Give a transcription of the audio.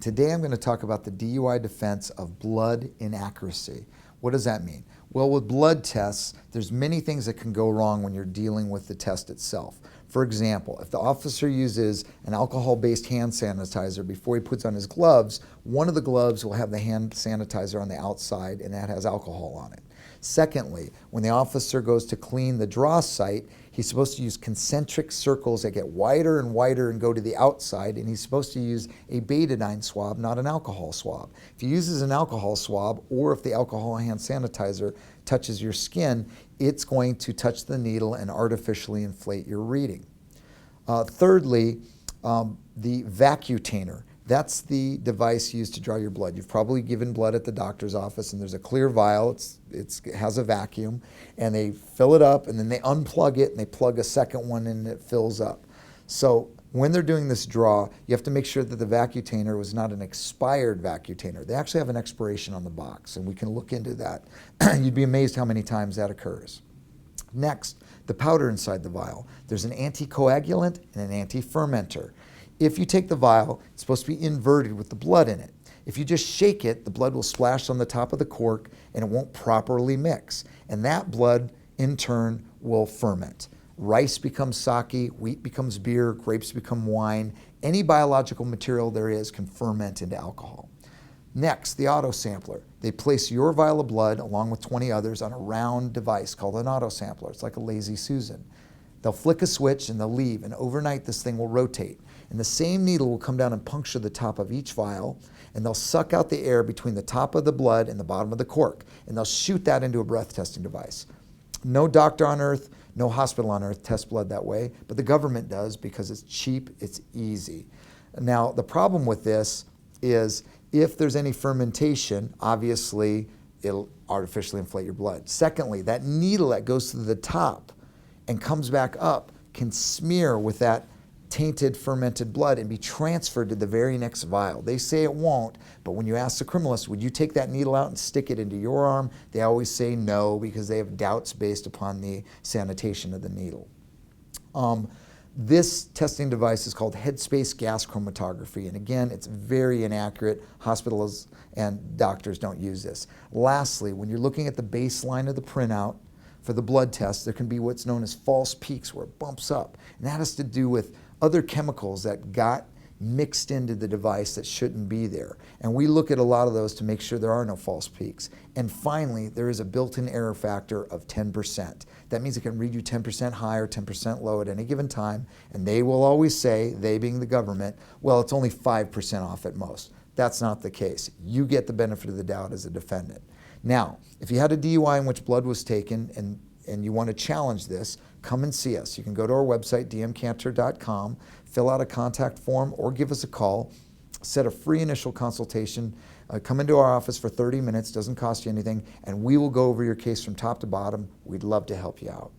Today I'm going to talk about the DUI defense of blood inaccuracy. What does that mean? Well, with blood tests, there's many things that can go wrong when you're dealing with the test itself. For example, if the officer uses an alcohol-based hand sanitizer before he puts on his gloves, one of the gloves will have the hand sanitizer on the outside and that has alcohol on it. Secondly, when the officer goes to clean the draw site, he's supposed to use concentric circles that get wider and wider and go to the outside, and he's supposed to use a betadine swab, not an alcohol swab. If he uses an alcohol swab, or if the alcohol hand sanitizer touches your skin, it's going to touch the needle and artificially inflate your reading. Thirdly, the Vacutainer. That's the device used to draw your blood. You've probably given blood at the doctor's office, and there's a clear vial. It has a vacuum, and they fill it up, and then they unplug it, and they plug a second one in, and it fills up. So when they're doing this draw, you have to make sure that the Vacutainer was not an expired Vacutainer. They actually have an expiration on the box, and we can look into that. You'd be amazed how many times that occurs. Next, the powder inside the vial. There's an anticoagulant and an anti-fermenter. If you take the vial, it's supposed to be inverted with the blood in it. If you just shake it, the blood will splash on the top of the cork and it won't properly mix. And that blood, in turn, will ferment. Rice becomes sake, wheat becomes beer, grapes become wine. Any biological material there is can ferment into alcohol. Next, the autosampler. They place your vial of blood along with 20 others on a round device called an autosampler. It's like a lazy Susan. They'll flick a switch and they'll leave, and overnight this thing will rotate. And the same needle will come down and puncture the top of each vial, and they'll suck out the air between the top of the blood and the bottom of the cork, and they'll shoot that into a breath testing device. No doctor on earth, no hospital on earth tests blood that way, but the government does because it's cheap, it's easy. Now, the problem with this is if there's any fermentation, obviously it'll artificially inflate your blood. Secondly, that needle that goes to the top and comes back up can smear with that tainted fermented blood and be transferred to the very next vial. They say it won't, but when you ask the criminalist, would you take that needle out and stick it into your arm? They always say no because they have doubts based upon the sanitation of the needle. This testing device is called headspace gas chromatography, and again, it's very inaccurate. Hospitals and doctors don't use this. Lastly, when you're looking at the baseline of the printout for the blood test, there can be what's known as false peaks where it bumps up, and that has to do with other chemicals that got mixed into the device that shouldn't be there. And we look at a lot of those to make sure there are no false peaks. And finally, there is a built-in error factor of 10%. That means it can read you 10% high or 10% low at any given time, and they will always say, they being the government, well, it's only 5% off at most. That's not the case. You get the benefit of the doubt as a defendant. Now, if you had a DUI in which blood was taken and you want to challenge this, come and see us. You can go to our website, dmcantor.com, fill out a contact form, or give us a call, set a free initial consultation, come into our office for 30 minutes, doesn't cost you anything, and we will go over your case from top to bottom. We'd love to help you out.